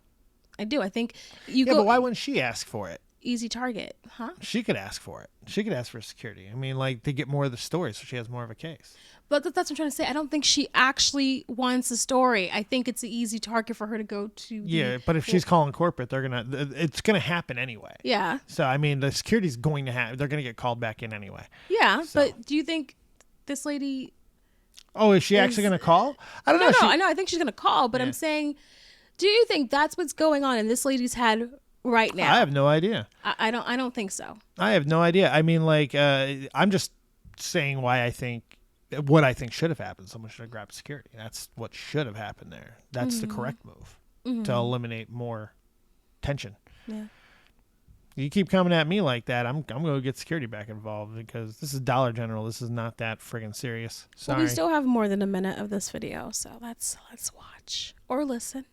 S1: I do. I think
S2: but why wouldn't she ask for it?
S1: Easy target, huh?
S2: She could ask for it. She could ask for security. I mean, like, to get more of the story so she has more of a case.
S1: But that's what I'm trying to say. I don't think she actually wants a story. I think it's an easy target for her to go to.
S2: Yeah, but if she's calling corporate, it's gonna happen anyway.
S1: Yeah.
S2: So I mean, the security's going to they're gonna get called back in anyway.
S1: Yeah, so. But do you think this lady?
S2: Oh, is she actually gonna call? I don't know.
S1: No, I know. I think she's gonna call, but I'm saying, do you think that's what's going on in this lady's head right now?
S2: I have no idea.
S1: I don't think so.
S2: I have no idea. I mean, like, I'm just saying why I think. What I think should have happened. Someone should have grabbed security. That's what should have happened there. That's the correct move to eliminate more tension.
S1: Yeah.
S2: You keep coming at me like that, I'm going to get security back involved because this is Dollar General. This is not that friggin' serious. Sorry.
S1: Well, we still have more than a minute of this video, so let's watch or listen.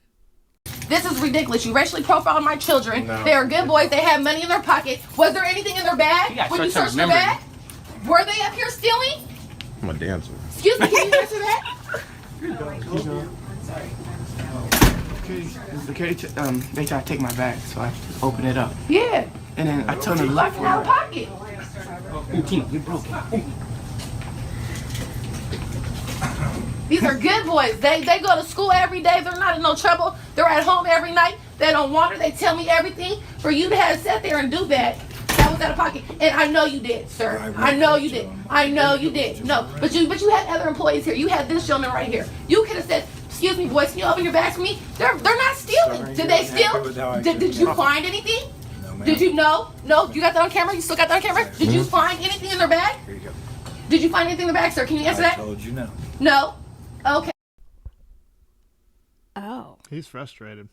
S4: This is ridiculous. You racially profiled my children. No. They are good boys. They have money in their pocket. Was there anything in their bag when you searched their bag? Were they up here stealing?
S6: I'm a dancer.
S4: Excuse me, can you answer that?
S5: They tried to take my bag, so I just opened it up.
S4: Yeah.
S5: And then I told them to look for it.
S4: Out of pocket.
S5: Tina, you broke it.
S4: These are good boys. They go to school every day. They're not in no trouble. They're at home every night. They don't wander. They tell me everything. For you to have sat there and do that was out of pocket. And I know you did, sir. I know you did. I know you did. No, but you had other employees here. You had this gentleman right here. You could have said, "Excuse me, boys, can you open your bags for me?" They're not stealing.
S6: Sorry,
S4: did they steal? Did you find anything?
S6: No, ma'am.
S4: Did you know? No, you got that on camera? You still got that on camera? Did you find anything in their bag?
S6: Here you go.
S4: Did you find anything in their bag, sir? Can you answer that?
S6: I told you no.
S4: No? Okay.
S1: Oh.
S2: He's frustrated.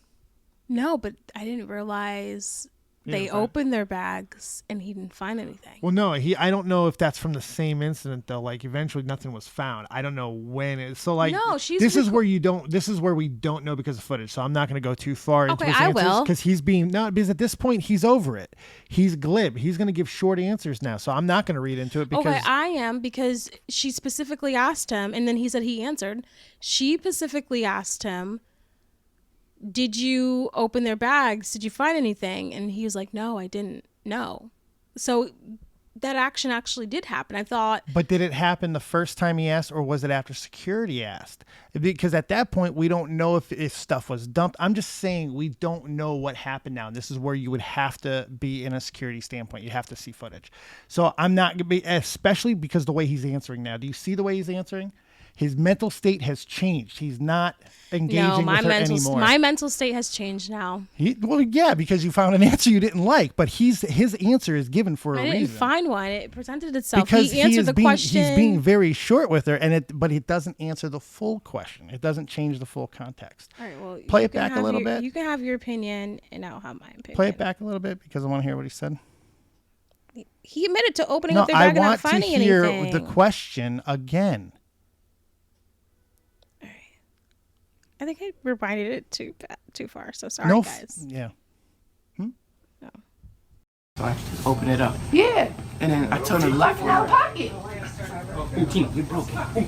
S1: No, but I didn't realize they opened their bags and he didn't find anything.
S2: Well, no, I don't know if that's from the same incident though. Like eventually nothing was found. I don't know when it. So like,
S1: no,
S2: this is where we don't know because of footage. So I'm not going to go too far into his answers because because at this point he's over it. He's glib. He's going to give short answers now. So I'm not going to read into it because
S1: I am, because she specifically asked him and then he said he answered. She specifically asked him, "Did you open their bags? Did you find anything?" And he was like, "No, I didn't know." So that action actually did happen. I thought.
S2: But did it happen the first time he asked, or was it after security asked? Because at that point, we don't know if stuff was dumped. I'm just saying we don't know what happened now. And this is where you would have to be in a security standpoint. You have to see footage. So I'm not going to be, especially because the way he's answering now. Do you see the way he's answering? His mental state has changed. He's not engaging with her anymore.
S1: My mental state has changed now.
S2: Well, yeah, because you found an answer you didn't like, but his answer is given for a reason.
S1: I didn't find one. It presented itself.
S2: Because
S1: he answered the question.
S2: He's being very short with her, but it doesn't answer the full question. It doesn't change the full context.
S1: All right, well,
S2: play it back a little bit.
S1: You can have your opinion, and I'll have my opinion.
S2: Play it back a little bit because I want to hear what he said.
S1: He admitted to opening up their bag and not finding anything.
S2: I want to hear the question again.
S1: I think I rewinded it too far. So sorry, guys.
S2: Yeah.
S1: No.
S5: So I just opened it up.
S4: Yeah.
S5: And then I told him to look for
S4: out of
S5: it.
S4: pocket.
S5: Tina, you broke it.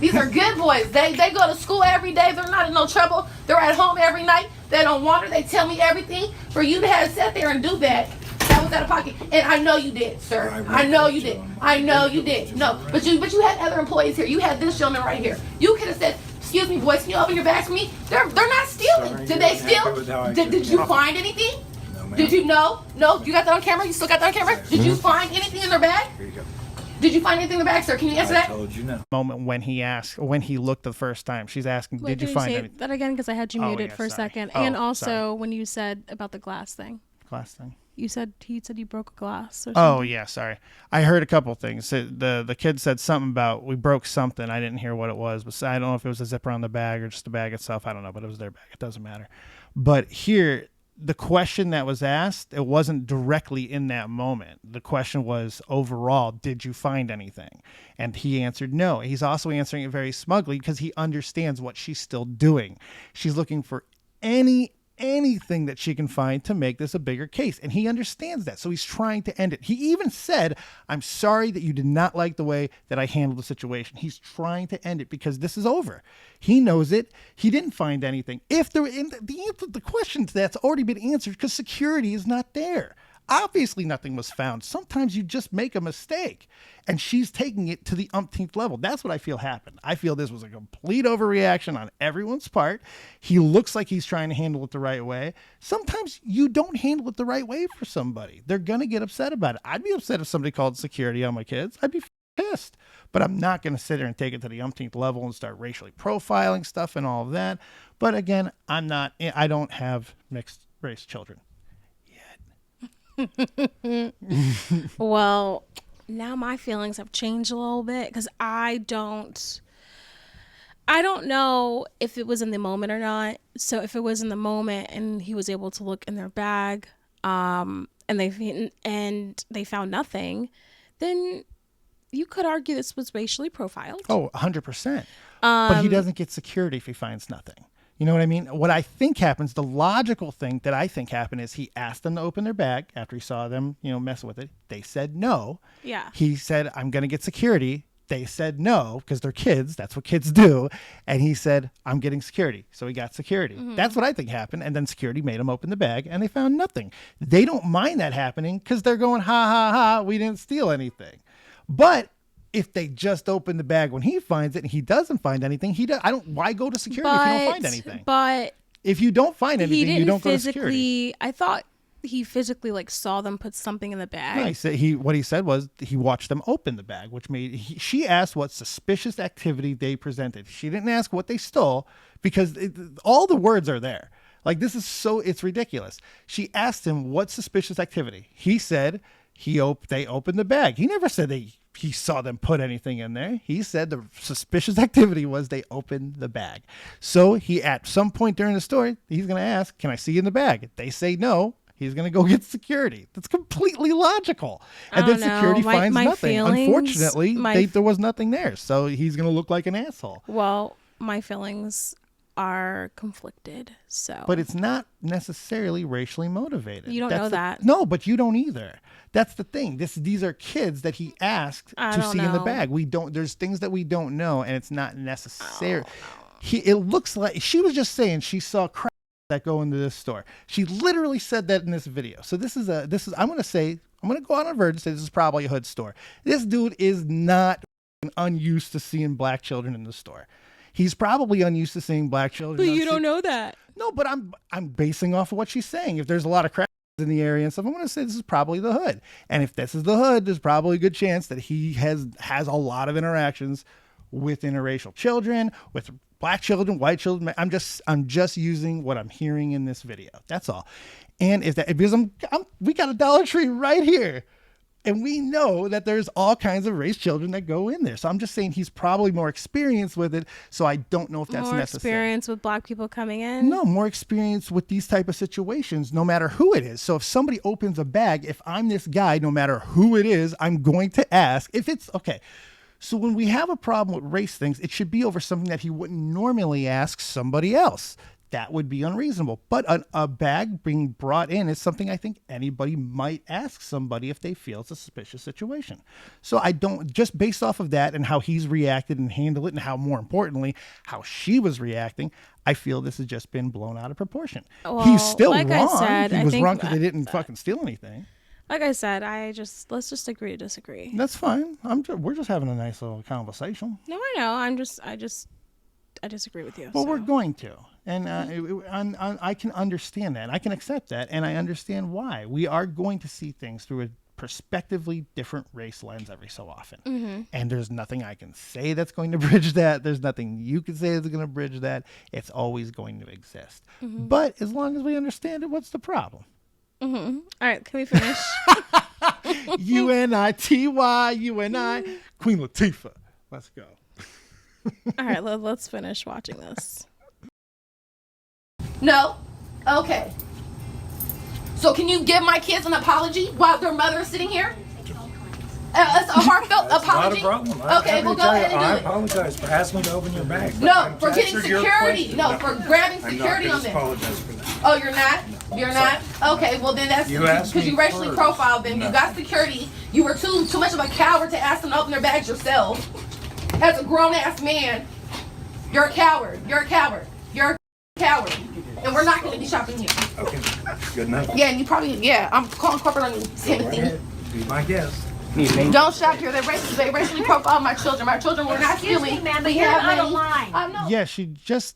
S4: These are good boys. They go to school every day. They're not in no trouble. They're at home every night. They don't wander. They tell me everything. For you to have sat there and do that was out of pocket. And I know you did, sir. I know you did. I know you did. No, but you had other employees here. You had this gentleman right here. You could have said, excuse me, boys, can you open your bags for me? They're not stealing. Did they steal? Did you find anything? Did you know? No? You got that on camera? You still got that on camera? Did you find anything in their bag?
S6: Here you go.
S4: Did you find anything in the bag, sir? Can you answer that?
S6: I told you no.
S2: Moment when he looked the first time, she's asking,
S1: Wait,
S2: did you find anything?
S1: That again? Because I had you muted for a
S2: sorry.
S1: second.
S2: Oh,
S1: And also
S2: sorry.
S1: when you said about the glass thing.
S2: Glass thing.
S1: He said you broke a glass or something.
S2: Oh yeah, sorry. I heard a couple things. The kid said something about we broke something. I didn't hear what it was, but I don't know if it was a zipper on the bag or just the bag itself. I don't know, but it was their bag. It doesn't matter. But here, the question that was asked, it wasn't directly in that moment. The question was overall, did you find anything? And he answered no. He's also answering it very smugly because he understands what she's still doing. She's looking for anything that she can find to make this a bigger case. And he understands that. So he's trying to end it. He even said, I'm sorry that you did not like the way that I handled the situation. He's trying to end it because this is over. He knows it. He didn't find anything. If there, the question to that's already been answered because security is not there. Obviously nothing was found. Sometimes you just make a mistake, and she's taking it to the umpteenth level. That's what I feel happened. I feel this was a complete overreaction on everyone's part. He looks like he's trying to handle it the right way. Sometimes you don't handle it the right way for somebody. They're going to get upset about it. I'd be upset if somebody called security on my kids. I'd be pissed, but I'm not going to sit there and take it to the umpteenth level and start racially profiling stuff and all of that. But again, I don't have mixed race children.
S1: Well, now my feelings have changed a little bit because I don't know if it was in the moment or not. So if it was in the moment and he was able to look in their bag, and they found nothing, then you could argue this was racially profiled.
S2: Oh, 100%. But he doesn't get security if he finds nothing. You know what I mean? What I think happens, the logical thing that I think happened is he asked them to open their bag after he saw them, mess with it. They said no.
S1: Yeah.
S2: He said, I'm going to get security. They said no because they're kids. That's what kids do. And he said, I'm getting security. So he got security. Mm-hmm. That's what I think happened. And then security made him open the bag and they found nothing. They don't mind that happening because they're going, ha, ha, ha, we didn't steal anything. But if they just open the bag when he finds it and he doesn't find anything, why go to security if you don't find anything?
S1: But
S2: if you don't find anything, you don't go to security.
S1: I thought he physically saw them put something in the bag.
S2: No, what he said was he watched them open the bag, which she asked what suspicious activity they presented. She didn't ask what they stole because all the words are there. It's ridiculous. She asked him what suspicious activity. He said they opened the bag. He never said he saw them put anything in there. He said the suspicious activity was they opened the bag. So at some point during the story, he's going to ask, can I see in the bag? If they say no, he's going to go get security. That's completely logical. And then security finds nothing. Unfortunately, there was nothing there. So he's going to look like an asshole.
S1: Well, my feelings are conflicted.
S2: But it's not necessarily racially motivated.
S1: You don't know that.
S2: No, but you don't either. That's the thing. These are kids that he asked to see in the bag. There's things that we don't know, and it's not necessary. It looks like she was just saying she saw crap that go into this store. She literally said that in this video. So I'm going to go on a verge and say this is probably a hood store. This dude is not unused to seeing black children in the store. He's probably unused to seeing black children.
S1: But you don't know that.
S2: No, but I'm basing off of what she's saying. If there's a lot of crap in the area and stuff, I'm going to say this is probably the hood. And if this is the hood, there's probably a good chance that he has a lot of interactions with interracial children, with black children, white children. I'm just using what I'm hearing in this video. That's all. And because we got a Dollar Tree right here. And we know that there's all kinds of race children that go in there. So I'm just saying he's probably more experienced with it. So I don't know if that's necessary. More
S1: experience with black people coming in?
S2: No, more experience with these type of situations, no matter who it is. So if somebody opens a bag, if I'm this guy, no matter who it is, I'm going to ask if it's okay. So when we have a problem with race things, it should be over something that he wouldn't normally ask somebody else. that would be unreasonable. But a bag being brought in is something I think anybody might ask somebody if they feel it's a suspicious situation. So I don't, just based off of that and how he's reacted and handled it, and how, more importantly, how she was reacting, I feel this has just been blown out of proportion. Well, he's still wrong. He was wrong because they didn't fucking steal anything.
S1: Like I said, let's just agree to disagree.
S2: That's fine. We're just having a nice little conversation.
S1: No, I know. I disagree with you.
S2: Well, we're going to, and I can understand that. I can accept that, and I understand why. We are going to see things through a prospectively different race lens every so often, and there's nothing I can say that's going to bridge that. There's nothing you can say that's going to bridge that. It's always going to exist. But as long as we understand it, what's the problem?
S1: All right, can we finish?
S2: UNITY, UNI, Queen Latifah. Let's go.
S1: All right, let's finish watching this.
S4: No? Okay. So can you give my kids an apology while their mother is sitting here? It's a heartfelt apology.
S6: Not a problem.
S4: Okay, we'll go ahead and do
S6: I
S4: it.
S6: apologize for asking to open your bag.
S4: No, for getting security. No, for grabbing security on them.
S6: I'm not going to apologize for that.
S4: Oh, you're not? You're not? Okay, well then that's because you racially profiled them. You got security. You were too much of a coward to ask them to open their bags yourself. As a grown-ass man, you're a coward. You're a coward. You're a coward. And we're not going to be shopping here.
S6: Okay, good enough.
S4: Yeah, and you probably, I'm calling corporate on you, Timothy.
S6: Go ahead. Be my guest.
S4: Don't shop here. They racially profiled my children. My children were not stealing.
S3: Excuse me, ma'am, but you're out of line.
S2: Yeah,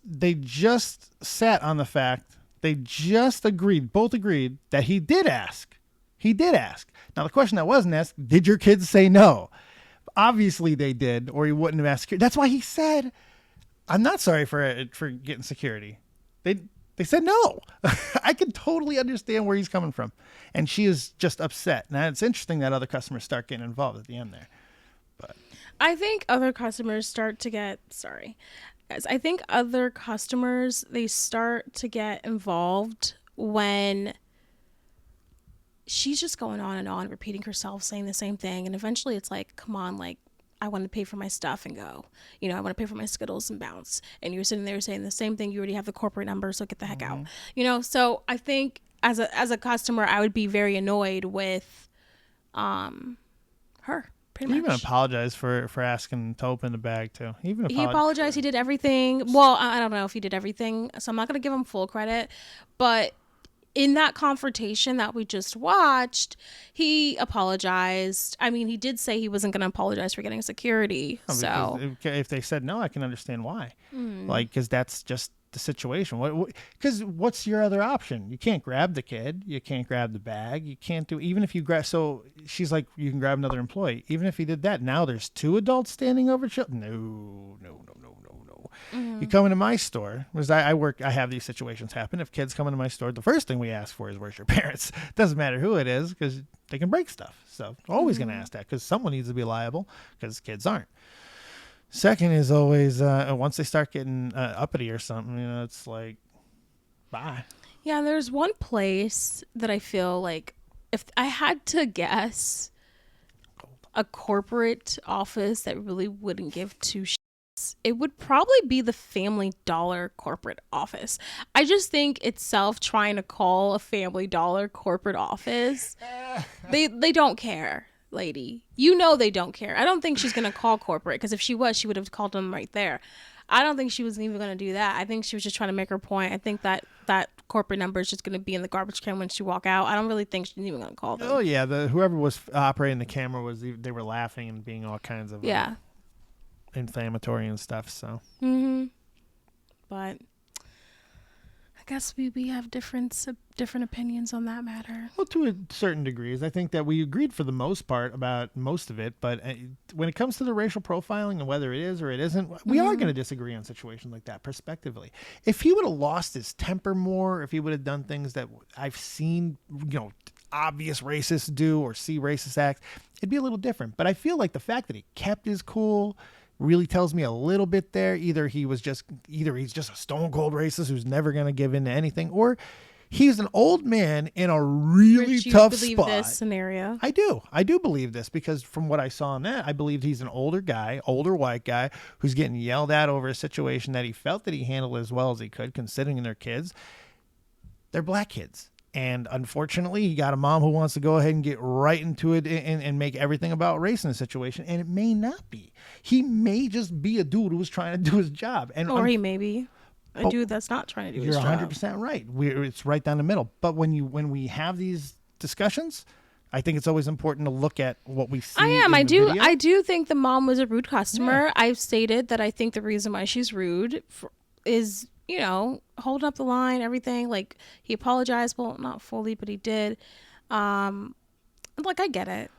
S2: they just sat on the fact, they just both agreed that he did ask. He did ask. Now, the question that wasn't asked, did your kids say no? Obviously they did, or he wouldn't have asked security. That's why he said, I'm not sorry for getting security. They said no. I can totally understand where he's coming from. And she is just upset. Now, it's interesting that other customers start getting involved at the end there. But
S1: I think other customers start to get, I think other customers, they start to get involved when she's just going on and on, repeating herself, saying the same thing. And eventually it's like, come on, like, I want to pay for my stuff and go. I want to pay for my Skittles and bounce. And you're sitting there saying the same thing. You already have the corporate number, so get the heck out. So I think as a customer, I would be very annoyed with her. Pretty much.
S2: He even apologized for asking to open the bag too. He
S1: apologized. He did everything. Well, I don't know if he did everything, so I'm not going to give him full credit. But in that confrontation that we just watched, he apologized. I mean, he did say he wasn't going to apologize for getting security. So
S2: if they said no, I can understand why. Because that's just the situation. Because what's your other option? You can't grab the kid. You can't grab the bag. You can't do, even if you grab. So she's like, you can grab another employee. Even if he did that, now there's two adults standing over children. No. You come into my store, because I have these situations happen. If kids come into my store, the first thing we ask for is, where's your parents? Doesn't matter who it is, because they can break stuff. So always going to ask that, because someone needs to be liable, because kids aren't. Second is always, once they start getting uppity or something, it's like, bye.
S1: Yeah, there's one place that I feel like, if I had to guess, a corporate office that really wouldn't give two shits, it would probably be the Family Dollar corporate office. I just think itself, trying to call a Family Dollar corporate office, they don't care, lady. They don't care. I don't think she's going to call corporate, because if she was, she would have called them right there. I don't think she was even going to do that. I think she was just trying to make her point. I think that corporate number is just going to be in the garbage can when she walk out. I don't really think she's even going to call them.
S2: Oh, yeah. Whoever was operating the camera, they were laughing and being all kinds of... inflammatory and stuff, so but I guess we have different opinions on that matter. Well, to a certain degrees, I think that we agreed for the most part about most of it, but when it comes to the racial profiling and whether it is or it isn't, we are going to disagree on situations like that prospectively. If he would have lost his temper more, if he would have done things that I've seen obvious racists do or see racist acts, it'd be a little different. But I feel like the fact that he kept his cool really tells me a little bit there. Either he's just a stone cold racist who's never going to give in to anything, or He's an old man in a really
S1: Rich, you
S2: tough
S1: believe
S2: spot.
S1: this scenario?
S2: I do believe this, because from what I saw in that, I believe he's an older white guy who's getting yelled at over a situation that he felt that he handled as well as he could, considering their kids. They're black kids. And unfortunately, he got a mom who wants to go ahead and get right into it and make everything about race in the situation. And it may not be. He may just be a dude who's trying to do his job.
S1: Or he may be a dude that's not trying to do his job.
S2: You're 100% right. It's right down the middle. But when we have these discussions, I think it's always important to look at what we see. I
S1: do think the mom was a rude customer. Yeah. I've stated that I think the reason why she's rude is, holding up the line, everything. Like, he apologized, well, not fully, but he did. I get it.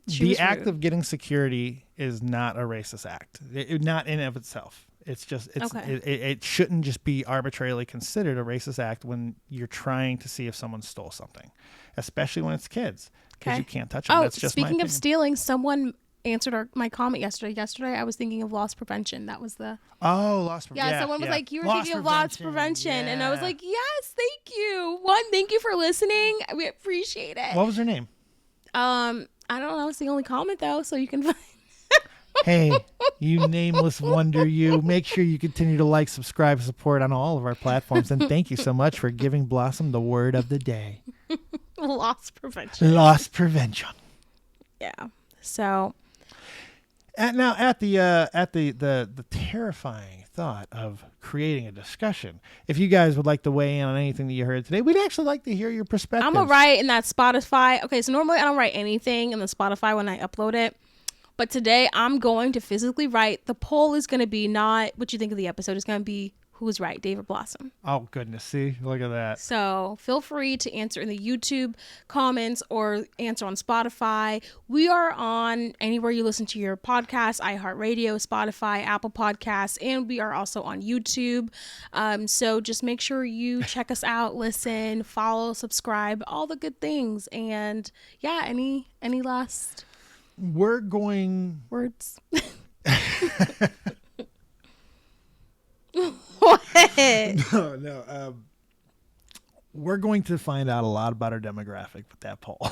S1: The act of getting security is not a racist act. Not in and of itself. It's just it shouldn't just be arbitrarily considered a racist act when you're trying to see if someone stole something, especially when it's kids, because you can't touch them. That's just speaking of stealing, someone answered my comment yesterday. Yesterday, I was thinking of loss prevention. That was the
S2: loss prevention.
S1: Yeah, someone was like, "You were thinking of loss prevention," and I was like, "Yes, thank you. Thank you for listening. We appreciate it."
S2: What was her name?
S1: I don't know. It's the only comment though, so you can find.
S2: Hey, you nameless wonder, you. Make sure you continue to like, subscribe, support on all of our platforms. And thank you so much for giving Blossom the word of the day.
S1: Loss prevention.
S2: Loss prevention.
S1: Yeah. So.
S2: At the terrifying thought of creating a discussion, if you guys would like to weigh in on anything that you heard today, we'd actually like to hear your perspective.
S1: I'm going to write in that Spotify. Okay, so normally I don't write anything in the Spotify when I upload it. But today I'm going to physically write. The poll is going to be not what you think of the episode. It's going to be who's right, Dave or Blossom.
S2: Oh, goodness. See? Look at that.
S1: So feel free to answer in the YouTube comments or answer on Spotify. We are on anywhere you listen to your podcast, iHeartRadio, Spotify, Apple Podcasts, and we are also on YouTube. So just make sure you check us out, listen, follow, subscribe, all the good things. And yeah, any last...
S2: We're going...
S1: Words. What?
S2: No. We're going to find out a lot about our demographic with that poll.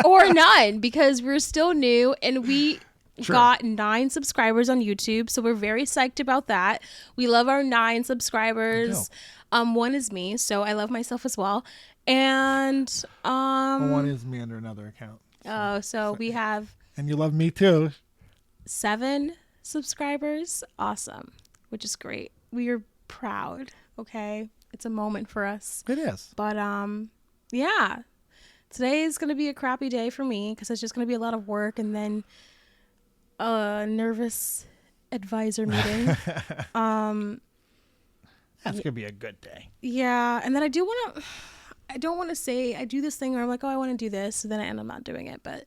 S1: Or none, because we're still new and we got 9 subscribers on YouTube. So we're very psyched about that. We love our 9 subscribers. One is me, so I love myself as well. And
S2: one is me under another account.
S1: So we have...
S2: And you love me too.
S1: 7 subscribers. Awesome. Which is great. We are proud. Okay. It's a moment for us.
S2: It is.
S1: But, yeah. Today is going to be a crappy day for me because it's just going to be a lot of work and then a nervous advisor meeting.
S2: That's going to be a good day.
S1: Yeah. And then I don't want to say I do this thing where I'm like, oh, I want to do this. So then I end up not doing it. But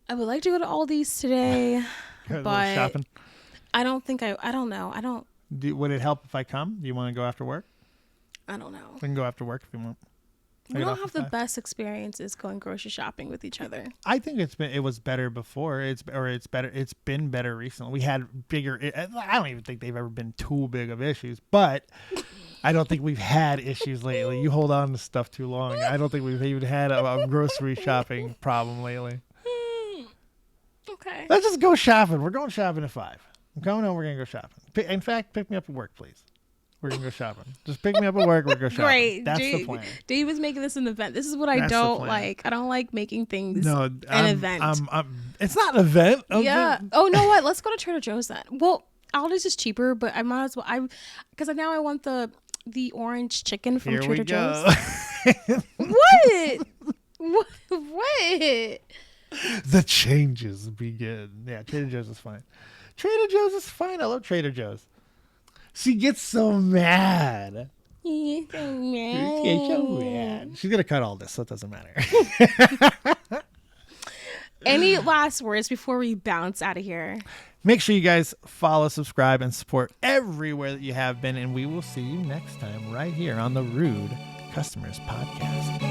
S1: I would like to go to Aldi's today. But
S2: shopping.
S1: I don't know.
S2: Would it help if I come? Do you want to go after work?
S1: I don't know.
S2: We can go after work if you want.
S1: We don't have the best experiences going grocery shopping with each other.
S2: I think it was better before. It's been better recently. We had bigger. I don't even think they've ever been too big of issues, but I don't think we've had issues lately. You hold on to stuff too long. I don't think we've even had a grocery shopping problem lately.
S1: Okay.
S2: Let's just go shopping. We're going shopping at 5. I'm coming home. We're going to go shopping. In fact, pick me up at work, please. We're going to go shopping. Just pick me up at work. We're going to go shopping.
S1: Great.
S2: That's the plan.
S1: Dave was making this an event. This is what I don't like. I don't like making things an event.
S2: It's not an event.
S1: Yeah. Oh, no, what? Let's go to Trader Joe's then. Well, Aldi's is cheaper, but I might as well. Because now I want the orange chicken from Trader Joe's. What? What?
S2: The changes begin. Yeah, Trader Joe's is fine. Trader Joe's is fine. I love Trader Joe's. She gets so mad.
S1: She's so
S2: mad. She's going to cut all this, so it doesn't matter.
S1: Any last words before we bounce out of here?
S2: Make sure you guys follow, subscribe, and support everywhere that you have been, and we will see you next time right here on the Rude Customers Podcast.